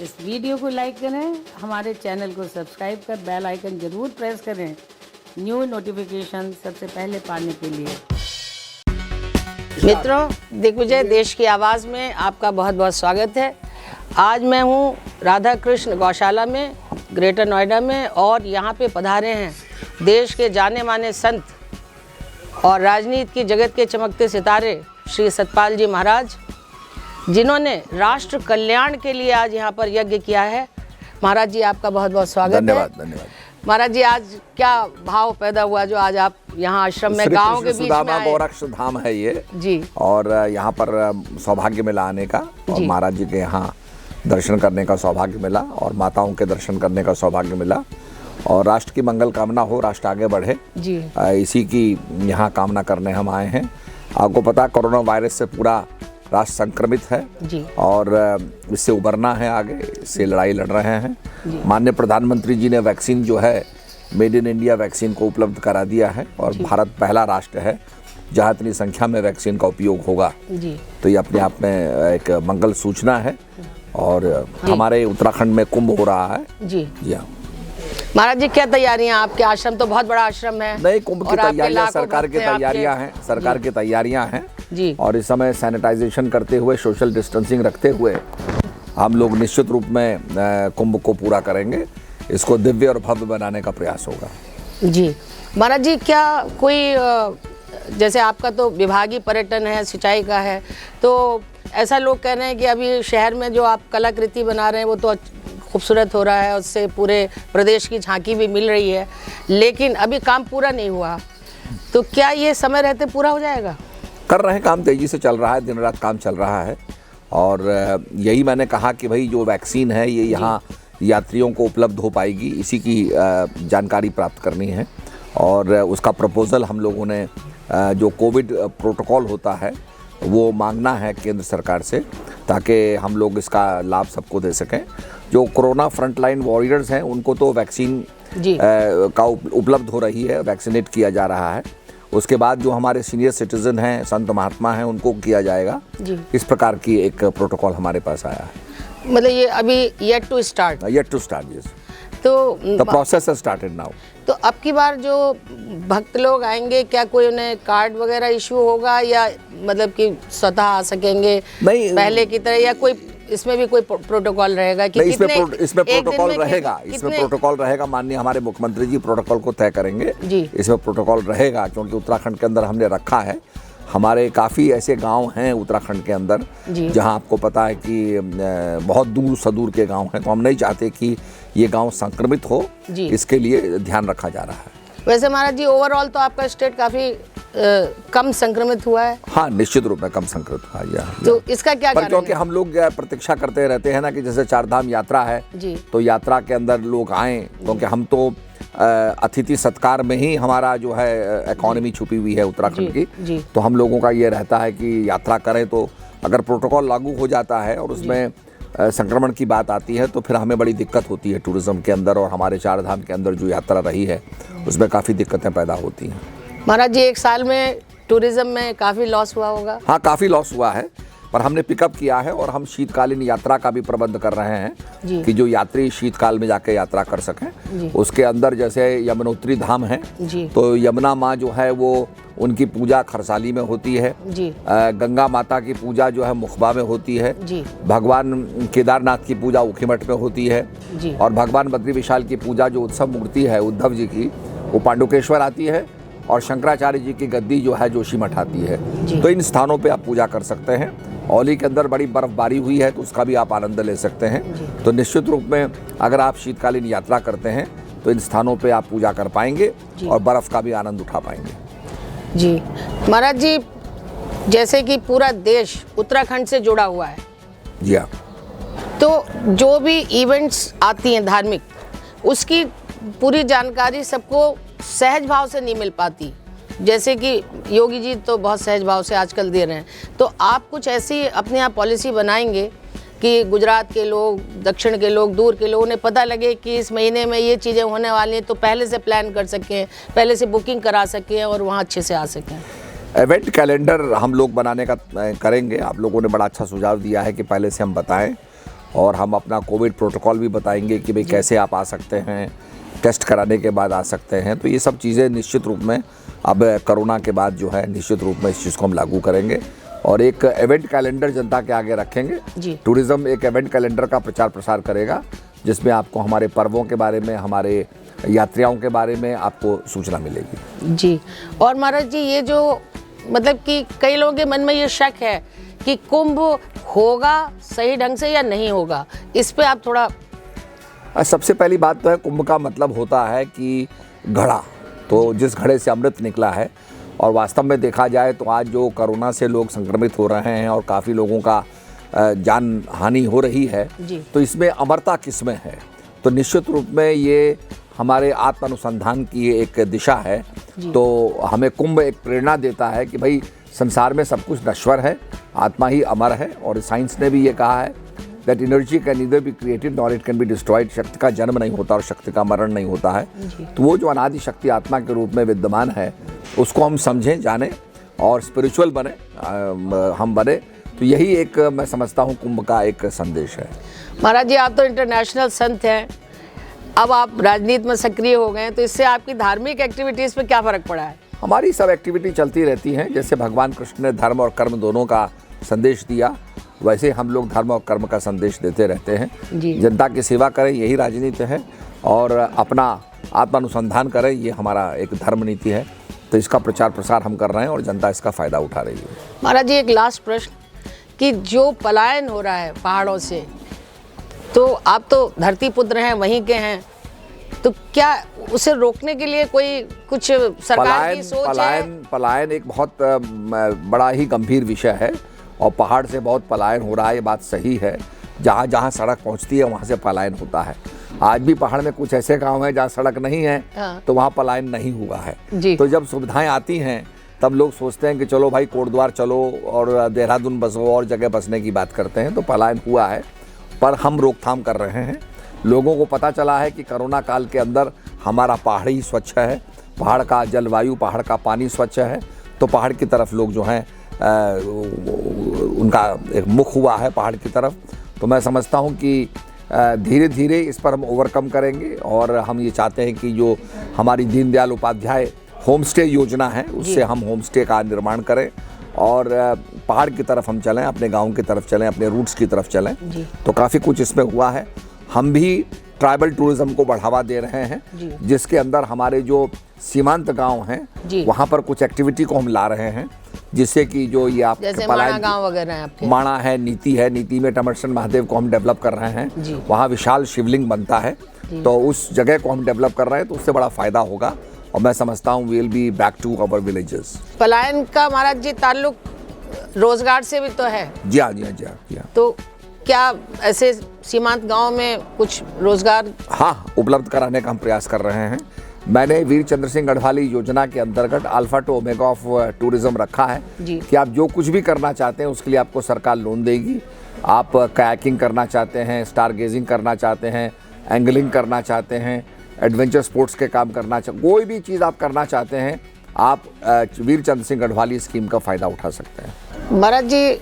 इस वीडियो को लाइक करें, हमारे चैनल को सब्सक्राइब कर बेल आइकन जरूर प्रेस करें न्यू नोटिफिकेशन सबसे पहले पाने के लिए। मित्रों, दिग्विजय देश की आवाज़ में आपका बहुत बहुत स्वागत है। आज मैं हूँ राधा कृष्ण गौशाला में, ग्रेटर नोएडा में, और यहाँ पे पधारे हैं देश के जाने माने संत और राजनीति की जगत के चमकते सितारे श्री सतपाल जी महाराज, जिन्होंने राष्ट्र कल्याण के लिए आज यहाँ पर यज्ञ किया है। महाराज जी, आपका बहुत बहुत स्वागत है। धन्यवाद। महाराज जी, आज क्या भाव पैदा हुआ जो आज आप यहाँ आश्रम में गांव के बीच में आए? गौरक्ष धाम है ये जी, और यहाँ पर सौभाग्य मिला आने का, और महाराज जी के यहाँ दर्शन करने का सौभाग्य मिला और माताओं के दर्शन करने का सौभाग्य मिला, और राष्ट्र की मंगल कामना हो, राष्ट्र आगे बढ़े जी, इसी की यहाँ कामना करने हम आए हैं। आपको पता, कोरोना वायरस से पूरा राष्ट्र संक्रमित है जी, और इससे उबरना है, आगे इससे लड़ाई लड़ रहे हैं। माननीय प्रधानमंत्री जी ने वैक्सीन जो है मेड इन इंडिया वैक्सीन को उपलब्ध करा दिया है, और भारत पहला राष्ट्र है जहाँ इतनी संख्या में वैक्सीन का उपयोग होगा जी। तो ये अपने आप में एक मंगल सूचना है। और हमारे उत्तराखंड में कुंभ हो रहा है। जी हाँ महाराज जी, क्या तैयारियां? आपके आश्रम तो बहुत बड़ा आश्रम है। नहीं, कुंभ की तैयारियां सरकार की तैयारियां हैं, सरकार की तैयारियां हैं जी। और इस समय सैनिटाइजेशन करते हुए, सोशल डिस्टेंसिंग रखते हुए हम लोग निश्चित रूप में कुंभ को पूरा करेंगे। इसको दिव्य और भव्य बनाने का प्रयास होगा जी। महाराज जी, क्या कोई जैसे आपका तो विभागीय पर्यटन है, सिंचाई का है, तो ऐसा लोग कह रहे हैं कि अभी शहर में जो आप कलाकृति बना रहे हैं वो तो खूबसूरत हो रहा है, उससे पूरे प्रदेश की झांकी भी मिल रही है, लेकिन अभी काम पूरा नहीं हुआ, तो क्या ये समय रहते पूरा हो जाएगा? कर रहे हैं, काम तेज़ी से चल रहा है, दिन रात काम चल रहा है। और यही मैंने कहा कि भाई जो वैक्सीन है ये यहाँ यात्रियों को उपलब्ध हो पाएगी, इसी की जानकारी प्राप्त करनी है। और उसका प्रपोज़ल हम लोगों ने जो कोविड प्रोटोकॉल होता है वो मांगना है केंद्र सरकार से, ताकि हम लोग इसका लाभ सबको दे सकें। जो कोरोना फ्रंटलाइन वॉरियर्स हैं उनको तो वैक्सीन का उपलब्ध हो रही है, वैक्सीनेट किया जा रहा है। उसके बाद जो हमारे सीनियर सिटीजन हैं, संत महात्मा हैं, उनको किया जाएगा। इस प्रकार की एक प्रोटोकॉल हमारे पास आया है। मतलब ये अभी येट टू स्टार्ट यस। तो the process has started now. तो अब की बार जो भक्त लोग आएंगे, क्या कोई उन्हें कार्ड वगैरह इश्यू होगा, या मतलब कि स्वतः आ सकेंगे नहीं पहले की तरह, या कोई इसमें भी कोई प्रोटोकॉल रहेगा कि इसमें प्रोटोकॉल रहेगा? इसमें प्रोटोकॉल रहेगा, माननीय हमारे मुख्यमंत्री जी प्रोटोकॉल को तय करेंगे जी। इसमें प्रोटोकॉल रहेगा, क्योंकि उत्तराखंड के अंदर हमने रखा है। हमारे काफ़ी ऐसे गांव हैं उत्तराखंड के अंदर जहां आपको पता है कि बहुत दूर सुदूर के गांव हैं, तो हम नहीं चाहते कि ये गांव संक्रमित हो, इसके लिए ध्यान रखा जा रहा है। वैसे महाराज जी, ओवरऑल तो आपका स्टेट काफ़ी कम संक्रमित हुआ है। हाँ, निश्चित रूप में कम संक्रमित हुआ है। तो इसका क्या कारण है? क्योंकि हम लोग प्रतीक्षा करते रहते हैं ना कि जैसे चारधाम यात्रा है तो यात्रा के अंदर लोग आएँ, क्योंकि हम तो अतिथि सत्कार में ही हमारा जो है इकोनॉमी छुपी हुई है उत्तराखंड की। तो हम लोगों का ये रहता है कि यात्रा करें, तो अगर प्रोटोकॉल लागू हो जाता है और उसमें संक्रमण की बात आती है तो फिर हमें बड़ी दिक्कत होती है टूरिज्म के अंदर, और हमारे चार धाम के अंदर जो यात्रा रही है उसमें काफ़ी दिक्कतें पैदा होती हैं। महाराज जी, एक साल में टूरिज्म में काफ़ी लॉस हुआ होगा? हाँ, काफ़ी लॉस हुआ है, पर हमने पिकअप किया है और हम शीतकालीन यात्रा का भी प्रबंध कर रहे हैं कि जो यात्री शीतकाल में जाके यात्रा कर सकें। उसके अंदर जैसे यमुनोत्री धाम है, तो यमुना माँ जो है वो उनकी पूजा खरसाली में होती है, गंगा माता की पूजा जो है मुखबा में होती है, भगवान केदारनाथ की पूजा ऊखीमठ में होती है, और भगवान बद्री विशाल की पूजा जो उत्सव मूर्ति है उद्धव जी की, वो पांडुकेश्वर आती है, और शंकराचार्य जी की गद्दी जो है जोशीमठ आती है। तो इन स्थानों पे आप पूजा कर सकते हैं। औली के अंदर बड़ी बर्फबारी हुई है तो उसका भी आप आनंद ले सकते हैं। तो निश्चित रूप में अगर आप शीतकालीन यात्रा करते हैं तो इन स्थानों पे आप पूजा कर पाएंगे और बर्फ का भी आनंद उठा पाएंगे। जी महाराज जी, जैसे कि पूरा देश उत्तराखंड से जुड़ा हुआ है जी हाँ, तो जो भी इवेंट्स आती हैं धार्मिक, उसकी पूरी जानकारी सबको सहज भाव से नहीं मिल पाती। जैसे कि योगी जी तो बहुत सहज भाव से आजकल दे रहे हैं, तो आप कुछ ऐसी अपने यहाँ पॉलिसी बनाएंगे कि गुजरात के लोग, दक्षिण के लोग, दूर के लोगों ने पता लगे कि इस महीने में ये चीज़ें होने वाली हैं, तो पहले से प्लान कर सकें, पहले से बुकिंग करा सकें और वहाँ अच्छे से आ सकें? इवेंट कैलेंडर हम लोग बनाने का करेंगे। आप लोगों ने बड़ा अच्छा सुझाव दिया है कि पहले से हम बताएं, और हम अपना कोविड प्रोटोकॉल भी बताएंगे कि भाई कैसे आप आ सकते हैं, टेस्ट कराने के बाद आ सकते हैं। तो ये सब चीज़ें निश्चित रूप में अब कोरोना के बाद जो है निश्चित रूप में इस चीज़ को हम लागू करेंगे और एक इवेंट कैलेंडर जनता के आगे रखेंगे। टूरिज़्म एक इवेंट कैलेंडर का प्रचार प्रसार करेगा जिसमें आपको हमारे पर्वों के बारे में, हमारे यात्रियों के बारे में आपको सूचना मिलेगी। जी। और महाराज जी, ये जो मतलब कि कई लोगों के मन में ये शक है कि कुंभ होगा सही ढंग से या नहीं होगा, इस पे आप थोड़ा। सबसे पहली बात तो है, कुंभ का मतलब होता है कि घड़ा, तो जिस घड़े से अमृत निकला है। और वास्तव में देखा जाए तो आज जो कोरोना से लोग संक्रमित हो रहे हैं और काफ़ी लोगों का जान हानि हो रही है, तो इसमें अमरता किसमें है? तो निश्चित रूप में ये हमारे आत्म अनुसंधान की एक दिशा है। तो हमें कुंभ एक प्रेरणा देता है कि भाई संसार में सब कुछ नश्वर है, आत्मा ही अमर है। और साइंस ने भी ये कहा है that energy can neither be created nor it can be destroyed. शक्ति का जन्म नहीं होता और शक्ति का मरण नहीं होता है। तो वो जो अनादि शक्ति आत्मा के रूप में विद्यमान है उसको हम समझें, जानें और स्पिरिचुअल बने, हम बने। तो यही एक मैं समझता हूँ कुंभ का एक संदेश है। महाराज जी, आप तो इंटरनेशनल संत हैं, अब आप राजनीति में सक्रिय हो गए हैं, तो इससे आपकी धार्मिक एक्टिविटीज़ पे क्या फ़र्क पड़ा है? हमारी सब एक्टिविटी चलती रहती हैं। जैसे भगवान कृष्ण ने धर्म और कर्म दोनों का संदेश दिया, वैसे हम लोग धर्म और कर्म का संदेश देते रहते हैं। जनता की सेवा करें, यही राजनीति है, और अपना आत्मानुसंधान करें, ये हमारा एक धर्म नीति है। तो इसका प्रचार प्रसार हम कर रहे हैं और जनता इसका फ़ायदा उठा रही है। महाराज जी, एक लास्ट प्रश्न कि जो पलायन हो रहा है पहाड़ों से, तो आप तो धरती पुत्र हैं, वहीं के हैं, तो क्या उसे रोकने के लिए कोई कुछ सरकार की सोच है? पलायन एक बहुत बड़ा ही गंभीर विषय है और पहाड़ से बहुत पलायन हो रहा है, ये बात सही है। जहाँ जहाँ सड़क पहुँचती है वहाँ से पलायन होता है। आज भी पहाड़ में कुछ ऐसे गांव हैं जहाँ सड़क नहीं है, तो वहाँ पलायन नहीं हुआ है। तो जब सुविधाएं आती हैं तब लोग सोचते हैं कि चलो भाई कोटद्वार चलो और देहरादून बसो और जगह बसने की बात करते हैं। तो पलायन हुआ है, पर हम रोकथाम कर रहे हैं। लोगों को पता चला है कि कोरोना काल के अंदर हमारा पहाड़ ही स्वच्छ है, पहाड़ का जलवायु, पहाड़ का पानी स्वच्छ है। तो पहाड़ की तरफ लोग जो हैं उनका एक मुख हुआ है पहाड़ की तरफ। तो मैं समझता हूँ कि धीरे धीरे इस पर हम ओवरकम करेंगे और हम ये चाहते हैं कि जो हमारी दीनदयाल उपाध्याय होम स्टे योजना है उससे हम होम स्टे का निर्माण करें और पहाड़ की तरफ हम चलें, अपने गांव की तरफ चलें, अपने रूट्स की तरफ चलें। तो काफ़ी कुछ इसमें हुआ है। हम भी ट्राइबल टूरिज्म को बढ़ावा दे रहे हैं, जिसके अंदर हमारे जो सीमांत गांव हैं वहाँ पर कुछ एक्टिविटी को हम ला रहे हैं, जिससे कि जो ये आप माणा गांव वगैरह है, आपके माणा है, नीति है, नीति में टमरसन महादेव को हम डेवलप कर रहे हैं। वहाँ विशाल शिवलिंग बनता है, तो उस जगह को हम डेवलप कर रहे हैं। तो उससे बड़ा फायदा होगा और मैं समझता हूँ we will be back to our villages. पलायन का महाराज जी ताल्लुक रोजगार से भी तो है? जी हाँ, जी हाँ, जी हाँ, जी हाँ। तो क्या ऐसे सीमांत गांव में कुछ रोजगार उपलब्ध कराने का हम प्रयास कर रहे हैं। मैंने वीर चंद्र सिंह गढ़वाली योजना के अंतर्गत alpha two omega of tourism रखा है कि आप जो कुछ भी करना चाहते हैं उसके लिए आपको सरकार लोन देगी। आप कायाकिंग करना चाहते हैं, स्टार गेजिंग करना चाहते हैं, एंगलिंग करना चाहते हैं, एडवेंचर स्पोर्ट्स के काम करना चाहते, कोई भी चीज़ आप करना चाहते हैं, आप वीर चंद्र सिंह गढ़वाली स्कीम का फ़ायदा उठा सकते हैं। महाराज जी,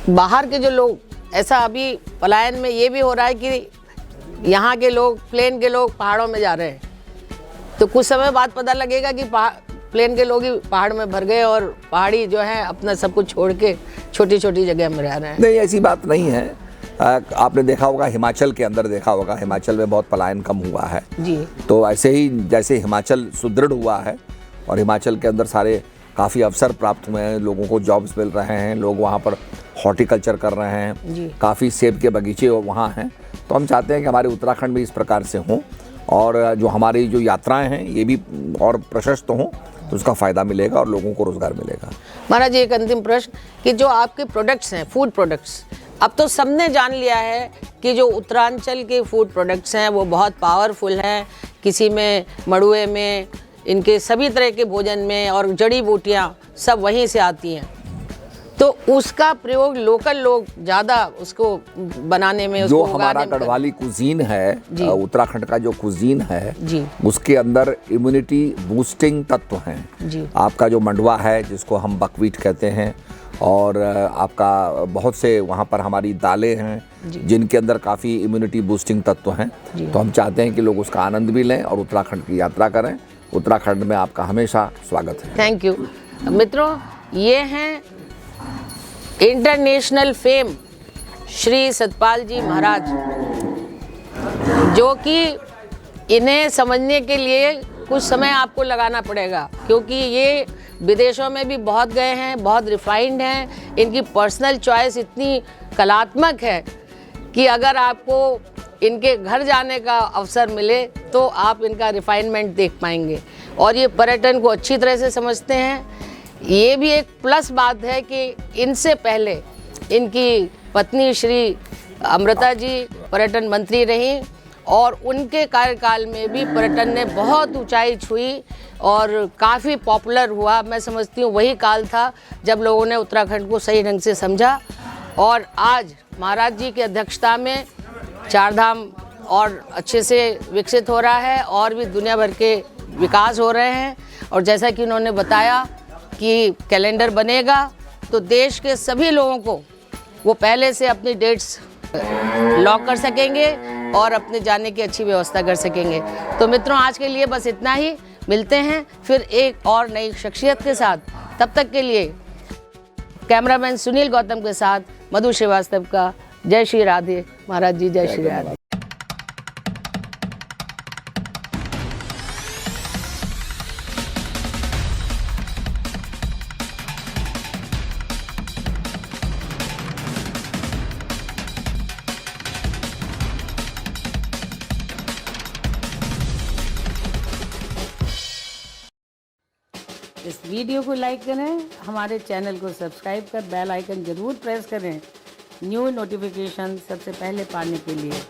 बाहर के जो लोग, ऐसा अभी पलायन में ये भी हो रहा है कि यहाँ के लोग, प्लेन के लोग पहाड़ों में जा रहे हैं, तो कुछ समय बाद पता लगेगा कि प्लेन के लोग ही पहाड़ में भर गए और पहाड़ी जो है अपना सब कुछ छोड़ के छोटी छोटी जगह में रह रहे हैं। नहीं, ऐसी बात नहीं है। आपने देखा होगा, हिमाचल के अंदर देखा होगा, हिमाचल में बहुत पलायन कम हुआ है जी। तो ऐसे ही जैसे हिमाचल सुदृढ़ हुआ है और हिमाचल के अंदर सारे काफ़ी अवसर प्राप्त हुए हैं, लोगों को जॉब्स मिल रहे हैं, लोग वहाँ पर हॉर्टिकल्चर कर रहे हैं, काफ़ी सेब के बगीचे वहाँ हैं। तो हम चाहते हैं कि हमारे उत्तराखंड में इस प्रकार से हों और जो हमारी जो यात्राएं हैं ये भी और प्रशस्त हों, तो उसका फ़ायदा मिलेगा और लोगों को रोज़गार मिलेगा। महाराज जी, एक अंतिम प्रश्न कि जो आपके प्रोडक्ट्स हैं, फूड प्रोडक्ट्स, अब तो सबने जान लिया है कि जो उत्तरांचल के फूड प्रोडक्ट्स हैं वो बहुत पावरफुल हैं। किसी में मड़ुए में, इनके सभी तरह के भोजन में, और जड़ी बूटियाँ सब वहीं से आती हैं। तो उसका प्रयोग लोकल लोग ज़्यादा उसको बनाने में, जो उसको हमारा उगाने में गढ़वाली कुजीन है, उत्तराखंड का जो कुजीन है जी, उसके अंदर इम्यूनिटी बूस्टिंग तत्व हैं जी। आपका जो मंडवा है जिसको हम बकवीट कहते हैं, और आपका बहुत से वहाँ पर हमारी दालें हैं जिनके अंदर काफ़ी इम्यूनिटी बूस्टिंग तत्व हैं। तो हम चाहते हैं कि लोग उसका आनंद भी लें और उत्तराखंड की यात्रा करें। उत्तराखंड में आपका हमेशा स्वागत है। Thank you. मित्रों, ये हैं इंटरनेशनल फेम श्री सतपाल जी महाराज, जो कि इन्हें समझने के लिए कुछ समय आपको लगाना पड़ेगा, क्योंकि ये विदेशों में भी बहुत गए हैं, बहुत रिफाइंड हैं। इनकी पर्सनल चॉइस इतनी कलात्मक है कि अगर आपको इनके घर जाने का अवसर मिले तो आप इनका रिफाइनमेंट देख पाएंगे, और ये पर्यटन को अच्छी तरह से समझते हैं। ये भी एक प्लस बात है कि इनसे पहले इनकी पत्नी श्री अमृता जी पर्यटन मंत्री रहीं, और उनके कार्यकाल में भी पर्यटन ने बहुत ऊंचाई छुई और काफ़ी पॉपुलर हुआ। मैं समझती हूँ वही काल था जब लोगों ने उत्तराखंड को सही ढंग से समझा, और आज महाराज जी की अध्यक्षता में चार धाम और अच्छे से विकसित हो रहा है, और भी दुनिया भर के विकास हो रहे हैं। और जैसा कि उन्होंने बताया कि कैलेंडर बनेगा तो देश के सभी लोगों को वो पहले से अपनी डेट्स लॉक कर सकेंगे और अपने जाने की अच्छी व्यवस्था कर सकेंगे। तो मित्रों, आज के लिए बस इतना ही। मिलते हैं फिर एक और नई शख्सियत के साथ। तब तक के लिए कैमरामैन सुनील गौतम के साथ मधु श्रीवास्तव का जय श्री राधे। महाराज जी जय श्री राधे। इस वीडियो को लाइक करें, हमारे चैनल को सब्सक्राइब कर बेल आइकन ज़रूर प्रेस करें न्यू नोटिफिकेशन सबसे पहले पाने के लिए।